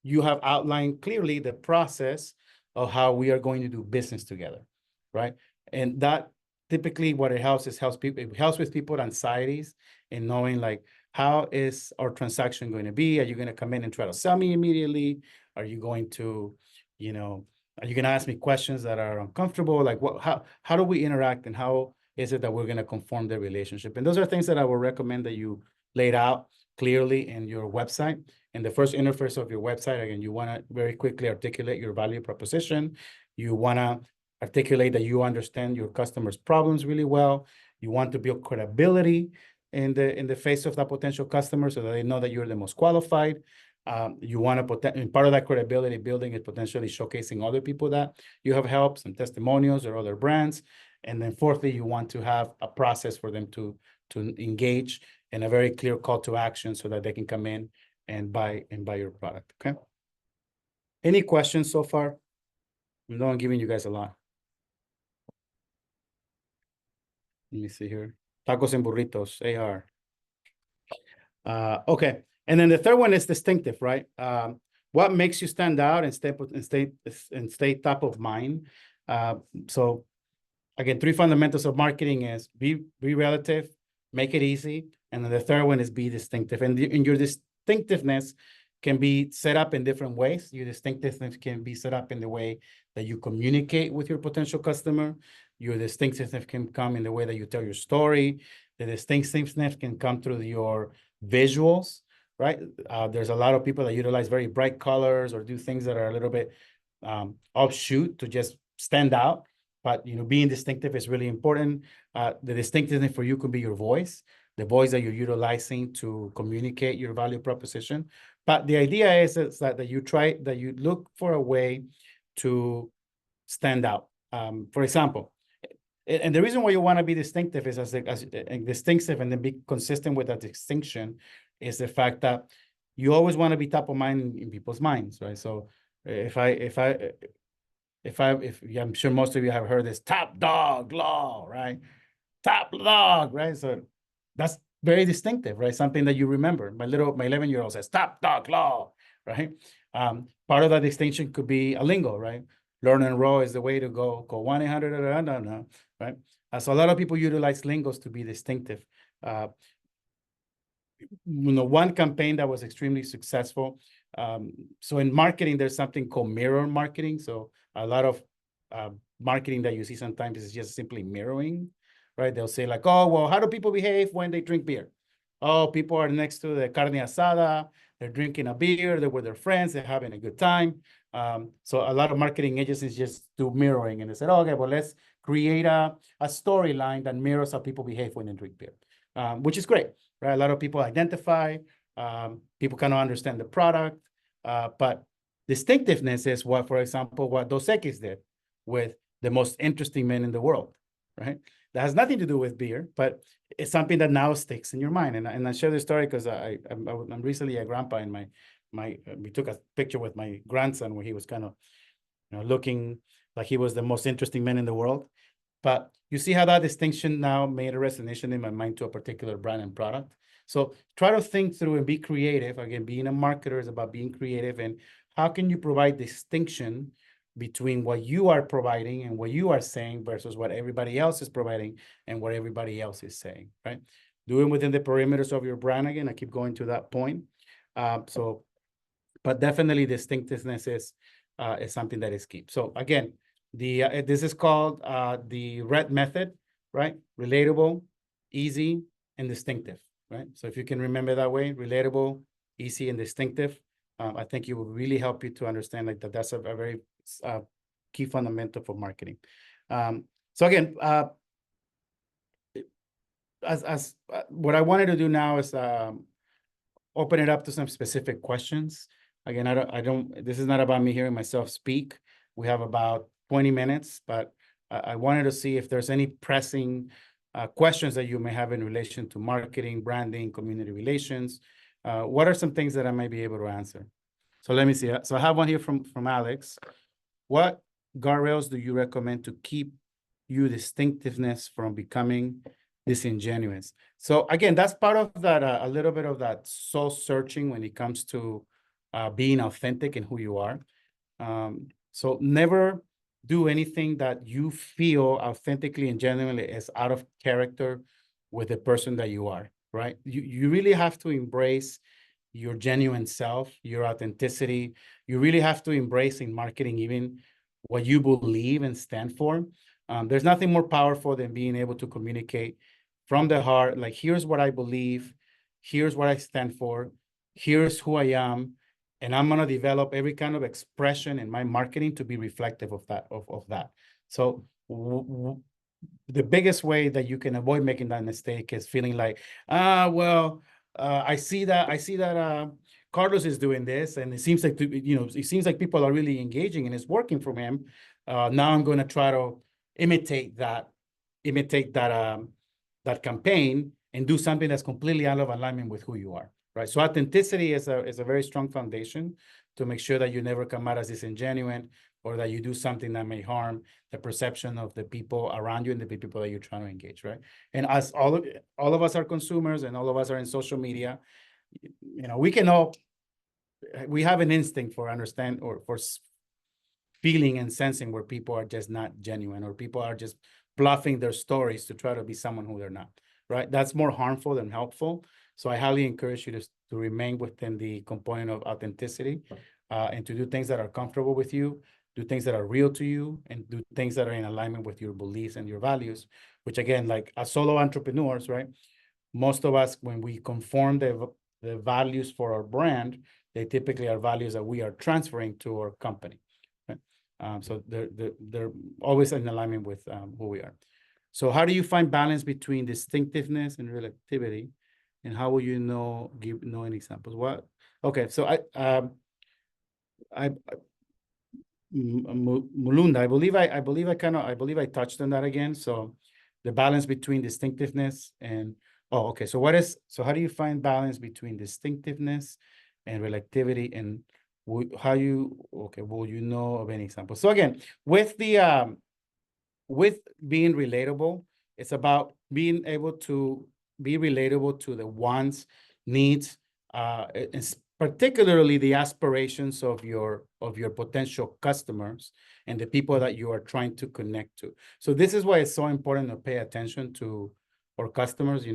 A: you have outlined clearly the process of how we are going to do business together, right? And that typically what it helps people, it helps with people's anxieties and knowing like, how is our transaction going to be? Are you going to come in and try to sell me immediately? Are you going to, are you going to ask me questions that are uncomfortable? Like how do we interact, and how is it that we're going to conform the relationship? And those are things that I would recommend that you laid out clearly in your website. In the first interface of your website, again, you want to very quickly articulate your value proposition. You want to articulate that you understand your customers' problems really well. You want to build credibility in the face of that potential customer so that they know that you're the most qualified. You want to and part of that credibility building is potentially showcasing other people that you have helped, some testimonials or other brands. And then fourthly, you want to have a process for them to engage and a very clear call to action so that they can come in and buy your product. Okay. Any questions so far? I know I'm giving you guys a lot. Let me see here. Tacos and burritos, AR. Okay. And then the third one is distinctive, right? What makes you stand out and stay top of mind? So again, 3 fundamentals of marketing is be relative, make it easy. And then the third one is be distinctive. And your distinctiveness can be set up in different ways. Your distinctiveness can be set up in the way that you communicate with your potential customer. Your distinctiveness can come in the way that you tell your story. The distinctiveness can come through your visuals, right? There's a lot of people that utilize very bright colors or do things that are a little bit offshoot to just stand out. But being distinctive is really important. The distinctiveness for you could be your voice, the voice that you're utilizing to communicate your value proposition. But the idea is that you look for a way to stand out. For example, and the reason why you want to be distinctive is as distinctive and then be consistent with that distinction is the fact that you always want to be top of mind in people's minds, right? So I'm sure most of you have heard this top dog law, right? Top dog, right? So that's very distinctive, right? Something that you remember. My 11-year-old says top dog law, right? Part of that distinction could be a lingo, right? Learn and roll is the way to go. Go 1-800, right? So a lot of people utilize lingos to be distinctive. One campaign that was extremely successful. So in marketing, there's something called mirror marketing. So a lot of marketing that you see sometimes is just simply mirroring, right? They'll say like, oh, well, how do people behave when they drink beer? Oh, people are next to the carne asada. They're drinking a beer. They're with their friends. They're having a good time. So a lot of marketing agencies just do mirroring. And they said, oh, okay, well, let's create a storyline that mirrors how people behave when they drink beer, which is great, right? A lot of people identify. People kind of understand the product. But distinctiveness is what, for example, what Dos Equis did with the most interesting men in the world, right? That has nothing to do with beer, but it's something that now sticks in your mind. And I share this story because I'm recently a grandpa, and we took a picture with my grandson where he was kind of, looking like he was the most interesting man in the world. But you see how that distinction now made a resonation in my mind to a particular brand and product. So try to think through and be creative. Again, being a marketer is about being creative, and how can you provide distinction between what you are providing and what you are saying versus what everybody else is providing and what everybody else is saying, right? Do it within the perimeters of your brand. Again, I keep going to that point. But definitely distinctiveness is something that is key. So again, this is called the RED method, right? Relatable, easy, and distinctive, right? So if you can remember that way, relatable, easy, and distinctive, I think it will really help you to understand like that's a very key fundamental for marketing. So again, what I wanted to do now is open it up to some specific questions. Again, this is not about me hearing myself speak. We have about 20 minutes, but I wanted to see if there's any pressing questions that you may have in relation to marketing, branding, community relations. What are some things that I might be able to answer? So let me see. So I have one here from Alex. What guardrails do you recommend to keep you distinctiveness from becoming disingenuous? So again, that's part of that, a little bit of that soul searching when it comes to being authentic in who you are. So never do anything that you feel authentically and genuinely is out of character with the person that you are, right? You really have to embrace your genuine self, your authenticity. You really have to embrace in marketing even what you believe and stand for. There's nothing more powerful than being able to communicate from the heart, like, here's what I believe, here's what I stand for, here's who I am, and I'm gonna develop every kind of expression in my marketing to be reflective of that. So the biggest way that you can avoid making that mistake is feeling like, I see that Carlos is doing this, and it seems like people are really engaging and it's working for him. Now I'm going to try to imitate that campaign and do something that's completely out of alignment with who you are, right? So authenticity is a very strong foundation to make sure that you never come out as disingenuous, or that you do something that may harm the perception of the people around you and the people that you're trying to engage, right? And as all of us are consumers and all of us are in social media, we have an instinct for understand or for feeling and sensing where people are just not genuine, or people are just bluffing their stories to try to be someone who they're not, right? That's more harmful than helpful. So I highly encourage you to remain within the component of authenticity, and to do things that are comfortable with you, do things that are real to you, and do things that are in alignment with your beliefs and your values, which again, like as solo entrepreneurs, right? Most of us, when we conform the values for our brand, they typically are values that we are transferring to our company. Right? So they're always in alignment with who we are. So how do you find balance between distinctiveness and relativity? And how will you know any examples? What? Okay, so Mulunda, I believe I touched on that again. So the balance between distinctiveness and okay. So how do you find balance between distinctiveness and relativity, and will you know of any examples? So again, with being relatable, it's about being able to be relatable to the wants, needs, particularly the aspirations of your potential customers and the people that you are trying to connect to. So this is why it's so important to pay attention to our customers.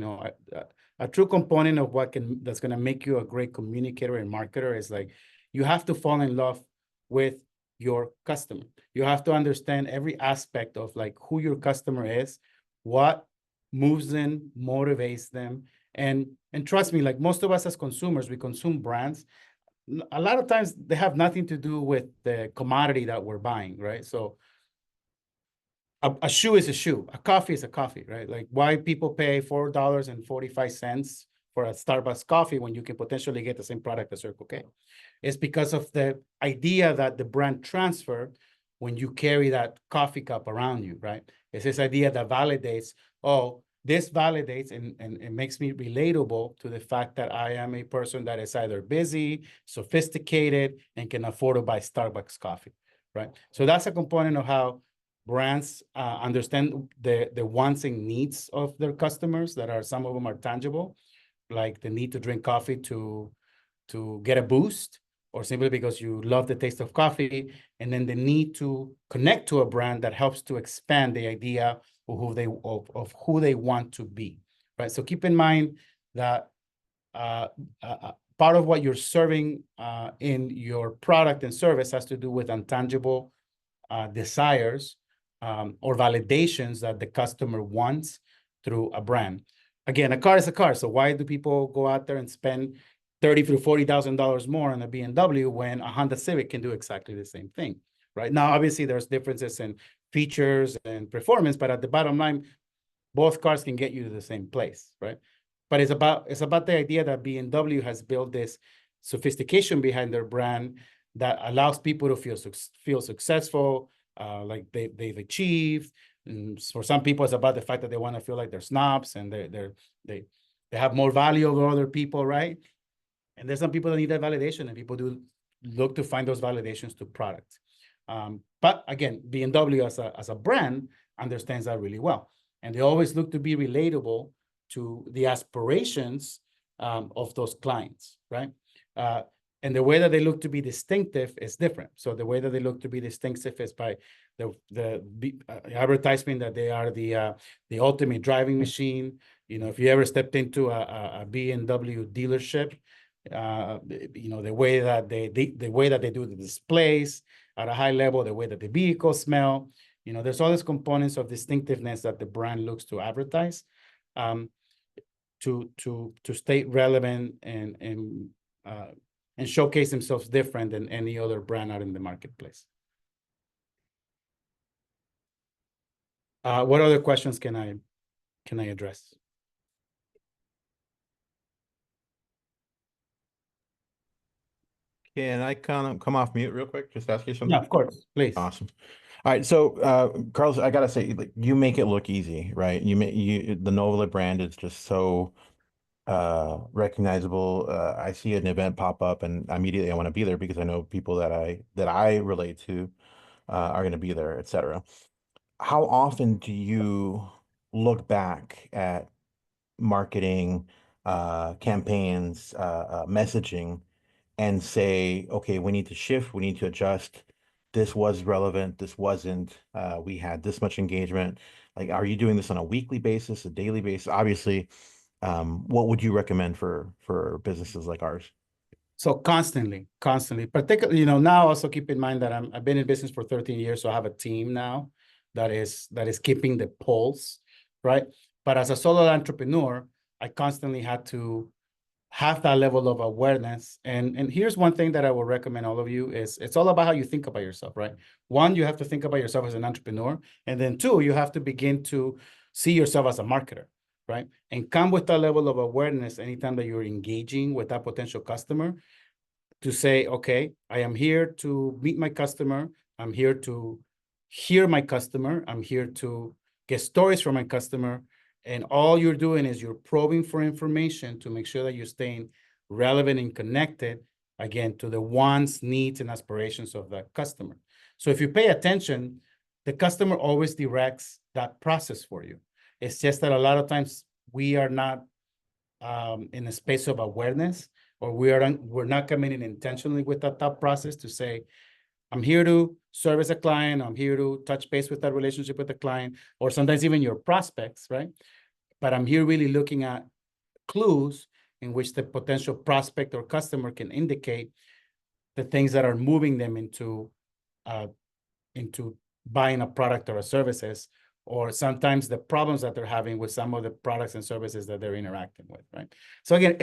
A: A true component of that's going to make you a great communicator and marketer is like, you have to fall in love with your customer. You have to understand every aspect of like who your customer is, what moves them, motivates them. And trust me, like most of us as consumers, we consume brands. A lot of times they have nothing to do with the commodity that we're buying, right? So a shoe is a shoe, a coffee is a coffee, right? Like, why people pay $4.45 for a Starbucks coffee when you can potentially get the same product at Circle K? It's because of the idea that the brand transfer when you carry that coffee cup around you, right? It's this idea that validates, oh, this validates and it makes me relatable to the fact that I am a person that is either busy, sophisticated, and can afford to buy Starbucks coffee, right? So that's a component of how brands understand the wants and needs of their customers that are, some of them are tangible, like the need to drink coffee to get a boost, or simply because you love the taste of coffee, and then the need to connect to a brand that helps to expand the idea of who they want to be, right? So keep in mind that part of what you're serving in your product and service has to do with intangible desires or validations that the customer wants through a brand. Again, a car is a car. So why do people go out there and spend $30,000 to $40,000 more on a BMW when a Honda Civic can do exactly the same thing, right? Now, obviously, there's differences in features and performance, but at the bottom line, both cars can get you to the same place, right? But it's about the idea that BMW has built this sophistication behind their brand that allows people to feel successful, like they've achieved. And for some people, it's about the fact that they want to feel like they're snobs and they have more value over other people, right? And there's some people that need that validation, and people do look to find those validations to products. But again, BMW as a brand understands that really well. And they always look to be relatable to the aspirations of those clients, right? And the way that they look to be distinctive is different. So the way that they look to be distinctive is by the advertisement that they are the ultimate driving machine. You know, if you ever stepped into a BMW dealership, you know, the way that they do the displays at a high level, the way that the vehicles smell, you know, there's all these components of distinctiveness that the brand looks to advertise to stay relevant and showcase themselves different than any other brand out in the marketplace. What other questions can I address?
C: Can I kind of come off mute real quick? Just ask you something?
A: Yeah, of course, please.
C: Awesome. All right, so Carlos, I gotta say, like, you make it look easy, right? The Novolit brand is just so recognizable. I see an event pop up, and immediately I want to be there because I know people that I relate to are going to be there, etc. How often do you look back at marketing campaigns, messaging, and say, okay, we need to shift, we need to adjust. This was relevant, this wasn't. We had this much engagement. Like, are you doing this on a weekly basis, a daily basis? Obviously, what would you recommend for businesses like ours?
A: So constantly, particularly, you know, now also keep in mind that I've been in business for 13 years, so I have a team now that is keeping the pulse, right? But as a solo entrepreneur, I constantly had to have that level of awareness. And here's one thing that I will recommend all of you is it's all about how you think about yourself, right? One, you have to think about yourself as an entrepreneur. And then two, you have to begin to see yourself as a marketer, right? And come with that level of awareness anytime that you're engaging with that potential customer to say, okay, I am here to meet my customer. I'm here to hear my customer. I'm here to get stories from my customer. And all you're doing is you're probing for information to make sure that you're staying relevant and connected, again, to the wants, needs, and aspirations of the customer. So if you pay attention, the customer always directs that process for you. It's just that a lot of times we are not in a space of awareness, or we're not coming in intentionally with that thought process to say, I'm here to service a client. I'm here to touch base with that relationship with the client, or sometimes even your prospects, right? But I'm here really looking at clues in which the potential prospect or customer can indicate the things that are moving them into buying a product or a services, or sometimes the problems that they're having with some of the products and services that they're interacting with, right? So again,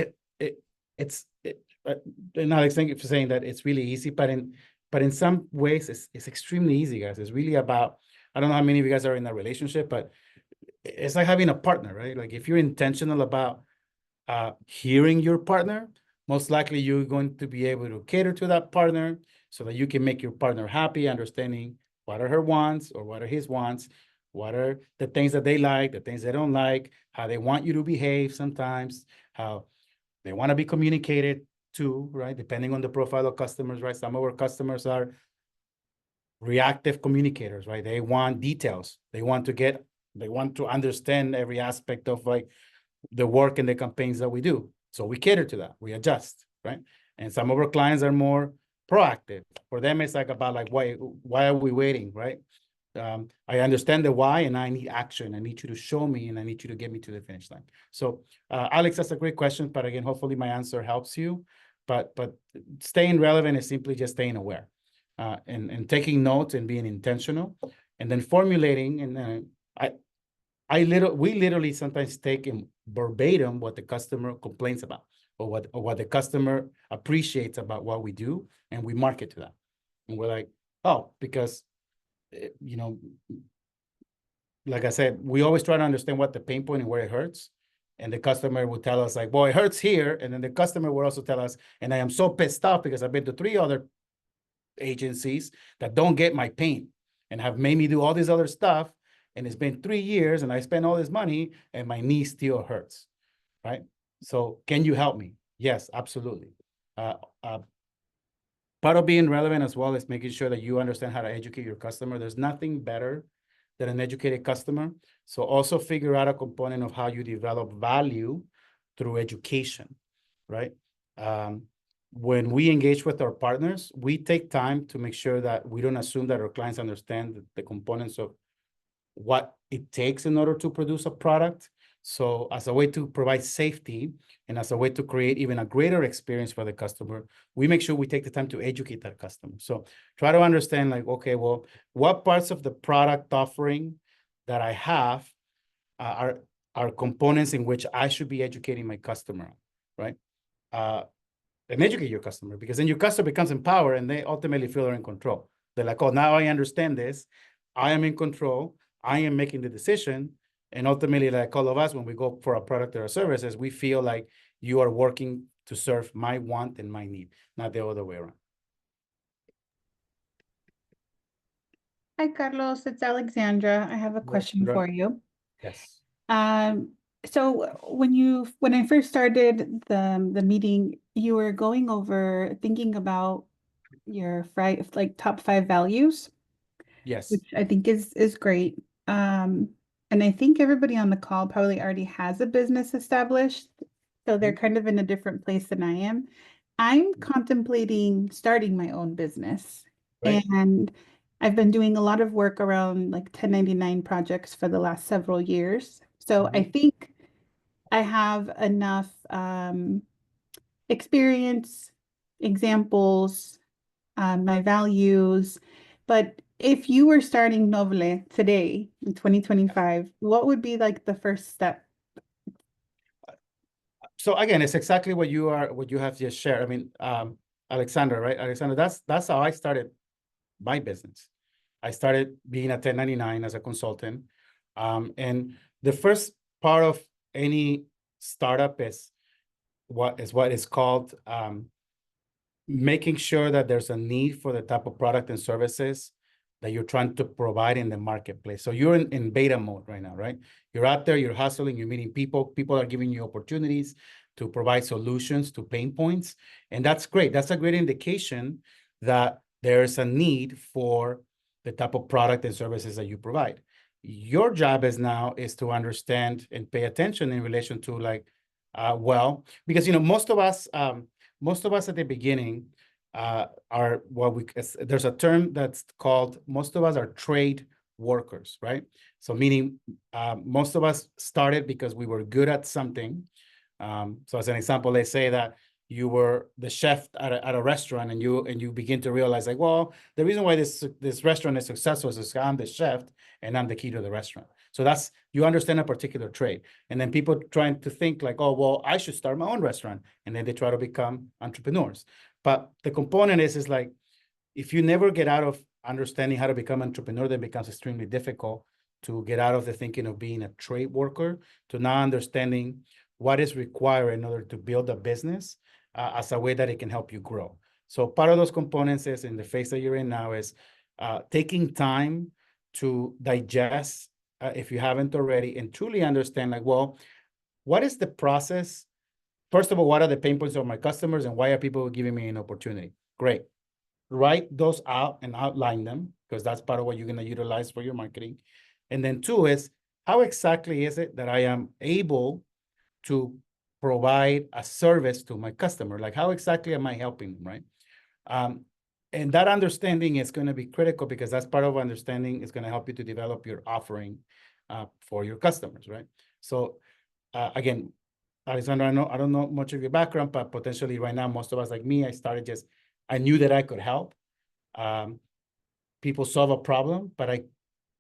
A: and Alex, thank you for saying that it's really easy, but in some ways it's extremely easy, guys. It's really about, I don't know how many of you guys are in a relationship, but it's like having a partner, right? Like if you're intentional about hearing your partner, most likely you're going to be able to cater to that partner so that you can make your partner happy, understanding what are her wants or what are his wants, What are the things that they like, the things they don't like, how they want you to behave sometimes, how they want to be communicated to, right? Depending on the profile of customers, right? Some of our customers are reactive communicators, right? They want details. They want to understand every aspect of like the work and the campaigns that we do. So we cater to that. We adjust, right? And some of our clients are more proactive. For them, it's like about like, why are we waiting, right? I understand the why, and I need action. I need you to show me, and I need you to get me to the finish line. So, Alex, that's a great question. But again, hopefully my answer helps you. But staying relevant is simply just staying aware, and taking notes and being intentional, and then formulating. And we literally sometimes take in verbatim what the customer complains about, or what the customer appreciates about what we do, and we market to that. And we're like, oh, because you know, like I said, we always try to understand what the pain point and where it hurts. And the customer will tell us like, well, it hurts here. And then the customer will also tell us, and I am so pissed off because I've been to 3 other agencies that don't get my pain and have made me do all this other stuff. And it's been 3 years and I spent all this money and my knee still hurts, right? So can you help me? Yes, absolutely. Part of being relevant as well is making sure that you understand how to educate your customer. There's nothing better than an educated customer. So also figure out a component of how you develop value through education, right? When we engage with our partners, we take time to make sure that we don't assume that our clients understand the components of what it takes in order to produce a product. So as a way to provide safety and as a way to create even a greater experience for the customer, we make sure we take the time to educate that customer. So try to understand like, okay, well, what parts of the product offering that I have are components in which I should be educating my customer, right? And educate your customer, because then your customer becomes empowered and they ultimately feel they're in control. They're like, oh, now I understand this. I am in control. I am making the decision. And ultimately, like all of us, when we go for a product or a services, we feel like you are working to serve my want and my need, not the other way around.
D: Hi, Carlos. It's Alexandra. I have a question for you.
A: Yes.
D: So when I first started the meeting, you were going over thinking about your top 5 values,
A: Yes.
D: which I think is great. And I think everybody on the call probably already has a business established, so they're kind of in a different place than I am. I'm contemplating starting my own business,
A: Right.
D: and I've been doing a lot of work around like 1099 projects for the last several years. So I think I have enough experience, examples, my values. But if you were starting Noble today in 2025, what would be like the first step?
A: So again, it's exactly what you have just shared. I mean, Alexandra, right? Alexandra, that's how I started my business. I started being a 1099 as a consultant. And the first part of any startup is what is called making sure that there's a need for the type of product and services that you're trying to provide in the marketplace. So you're in beta mode right now, right? You're out there, you're hustling, you're meeting people. People are giving you opportunities to provide solutions to pain points. And that's great. That's a great indication that there's a need for the type of product and services that you provide. Your job is to understand and pay attention in relation to like, well, because, most of us at the beginning are there's a term that's called, most of us are trade workers, right? So meaning most of us started because we were good at something. So as an example, let's say that you were the chef at a restaurant and you begin to realize like, well, the reason why this restaurant is successful is because I'm the chef and I'm the key to the restaurant. So that's, you understand a particular trade. And then people trying to think like, oh, well, I should start my own restaurant. And then they try to become entrepreneurs. But the component is like, if you never get out of understanding how to become an entrepreneur, then it becomes extremely difficult to get out of the thinking of being a trade worker to now understanding what is required in order to build a business as a way that it can help you grow. So part of those components is in the phase that you're in now is taking time to digest if you haven't already, and truly understand, like, well, what is the process? First of all, what are the pain points of my customers and why are people giving me an opportunity? Great. Write those out and outline them, because that's part of what you're going to utilize for your marketing. And then two is, how exactly is it that I am able to provide a service to my customer? Like, how exactly am I helping them, right? And that understanding is going to be critical, because that's part of understanding is going to help you to develop your offering for your customers, right? So again, Alexandra, I don't know much of your background, but potentially right now, most of us, like me, I knew that I could help people solve a problem, but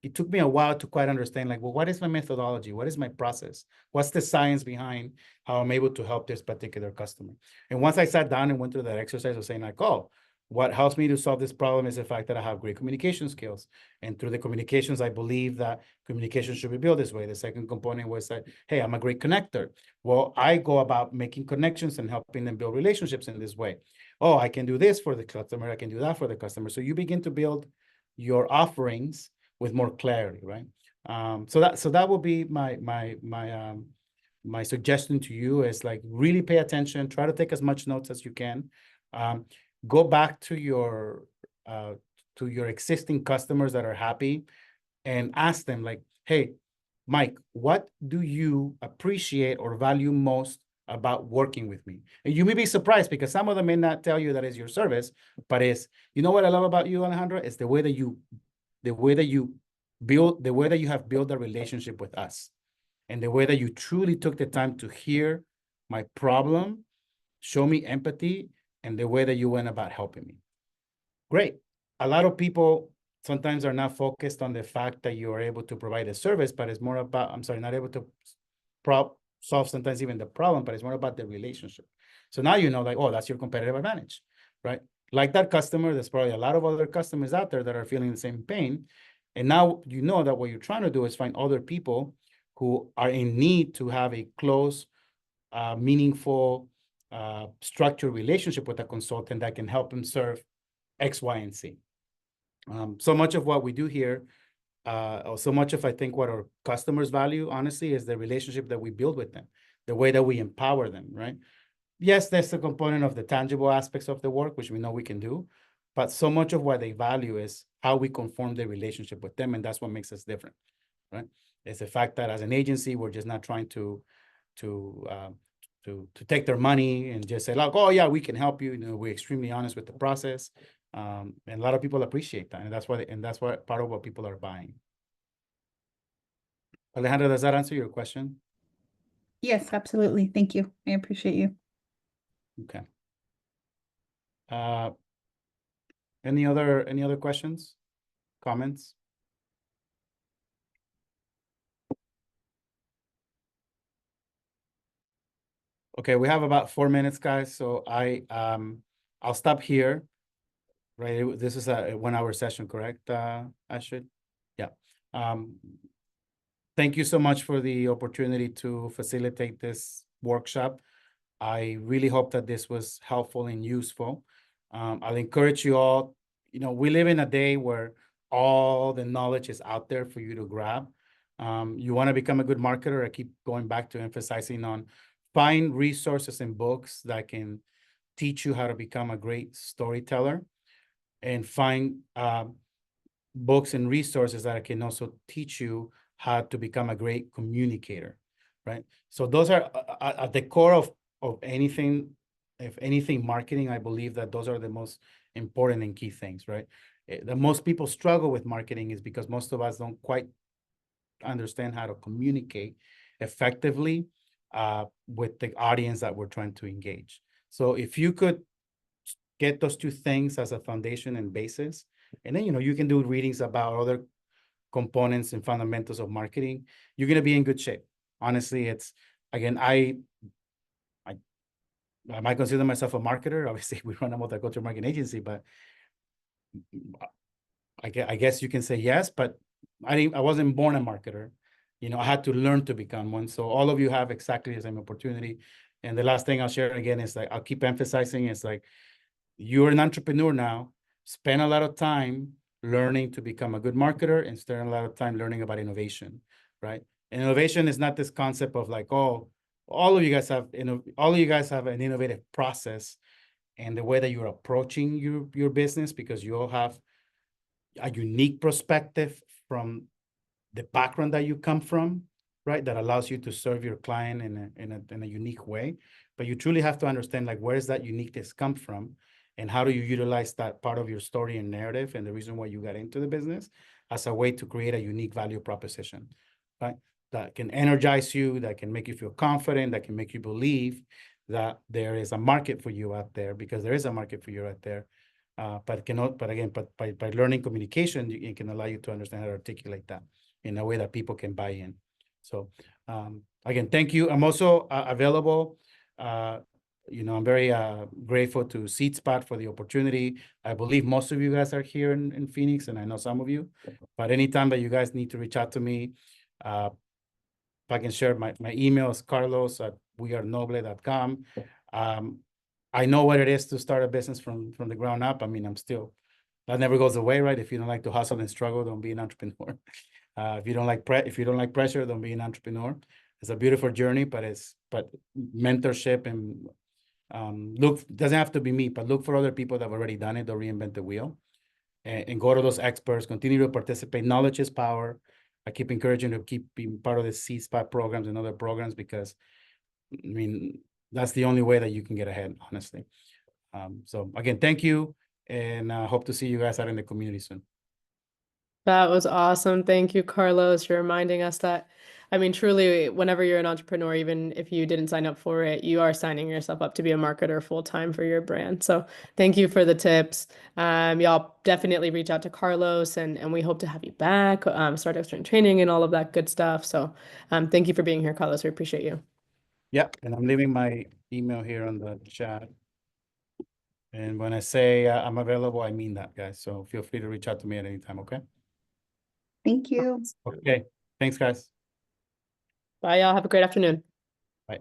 A: it took me a while to quite understand, like, well, what is my methodology? What is my process? What's the science behind how I'm able to help this particular customer? And once I sat down and went through that exercise of saying, like, oh, what helps me to solve this problem is the fact that I have great communication skills. And through the communications, I believe that communication should be built this way. The second component was that, hey, I'm a great connector. Well, I go about making connections and helping them build relationships in this way. Oh, I can do this for the customer. I can do that for the customer. So you begin to build your offerings with more clarity, right? So that will be my suggestion to you is, like, really pay attention, try to take as much notes as you can. Go back to your existing customers that are happy and ask them, like, hey, Mike, what do you appreciate or value most about working with me? And you may be surprised, because some of them may not tell you that is your service, but you know what I love about you, Alejandra, is the way that you have built a relationship with us, and the way that you truly took the time to hear my problem, show me empathy, and the way that you went about helping me. Great. A lot of people sometimes are not focused on the fact that you are able to provide a service, but it's more about, not able to solve sometimes even the problem, but it's more about the relationship. So now you know, like, oh, that's your competitive advantage, right? Like that customer, there's probably a lot of other customers out there that are feeling the same pain. And now you know that what you're trying to do is find other people who are in need to have a close, meaningful, structured relationship with a consultant that can help them serve X, Y, and Z. So much of what we do here, or so much of, I think, what our customers value, honestly, is the relationship that we build with them, the way that we empower them, right? Yes, there's a component of the tangible aspects of the work, which we know we can do, but so much of what they value is how we conform the relationship with them, and that's what makes us different, right? It's the fact that as an agency, we're just not trying to take their money and just say, like, oh yeah, we can help you. You know, we're extremely honest with the process, and a lot of people appreciate that, and that's why part of what people are buying. Alejandra, does that answer your question?
D: Yes, absolutely. Thank you. I appreciate you.
A: Okay. Any other questions, comments? Okay, we have about 4 minutes, guys. So I'll stop here. Right, this is a 1-hour session, correct, Ashrid? Yeah. Thank you so much for the opportunity to facilitate this workshop. I really hope that this was helpful and useful. I'll encourage you all, we live in a day where all the knowledge is out there for you to grab. You want to become a good marketer. I keep going back to emphasizing on find resources and books that can teach you how to become a great storyteller, and find books and resources that can also teach you how to become a great communicator, right? So those are at the core of anything, if anything, marketing. I believe that those are the most important and key things, right? The most people struggle with marketing is because most of us don't quite understand how to communicate effectively with the audience that we're trying to engage. So if you could get those two things as a foundation and basis, and then you can do readings about other components and fundamentals of marketing, you're going to be in good shape. Honestly, it's, again, I might consider myself a marketer. Obviously, we run a multicultural marketing agency, but I guess you can say yes, but I wasn't born a marketer. I had to learn to become one. So all of you have exactly the same opportunity. And the last thing I'll share again is, like, I'll keep emphasizing, it's like, you're an entrepreneur now. Spend a lot of time learning to become a good marketer and spend a lot of time learning about innovation, right? And innovation is not this concept of like, oh, all of you guys have an innovative process and the way that you're approaching your business, because you all have a unique perspective from the background that you come from, right? That allows you to serve your client in a unique way. But you truly have to understand, like, where does that uniqueness come from, and how do you utilize that part of your story and narrative and the reason why you got into the business as a way to create a unique value proposition, right? That can energize you, that can make you feel confident, that can make you believe that there is a market for you out there, because there is a market for you out there. But by learning communication, it can allow you to understand how to articulate that in a way that people can buy in. So again, thank you. I'm also available. I'm very grateful to SeedSpot for the opportunity. I believe most of you guys are here in Phoenix, and I know some of you. But anytime that you guys need to reach out to me, if I can share my email is carlos@wearenoble.com. I know what it is to start a business from the ground up. I mean, that never goes away, right? If you don't like to hustle and struggle, don't be an entrepreneur. If you don't like pressure, don't be an entrepreneur. It's a beautiful journey, but mentorship and doesn't have to be me, but look for other people that have already done it or reinvent the wheel, and go to those experts. Continue to participate. Knowledge is power. I keep encouraging to keep being part of the SeedSpot programs and other programs, because I mean, that's the only way that you can get ahead, honestly. So again, thank you, and hope to see you guys out in the community soon.
E: That was awesome. Thank you, Carlos. You're reminding us that, I mean, truly, whenever you're an entrepreneur, even if you didn't sign up for it, you are signing yourself up to be a marketer full time for your brand. So thank you for the tips. Y'all definitely reach out to Carlos, and we hope to have you back, start external training and all of that good stuff. So thank you for being here, Carlos. We appreciate you.
A: Yeah, and I'm leaving my email here on the chat. And when I say I'm available, I mean that, guys. So feel free to reach out to me at any time, okay?
D: Thank you.
A: Okay, thanks, guys.
E: Bye, y'all. Have a great afternoon.
A: Bye.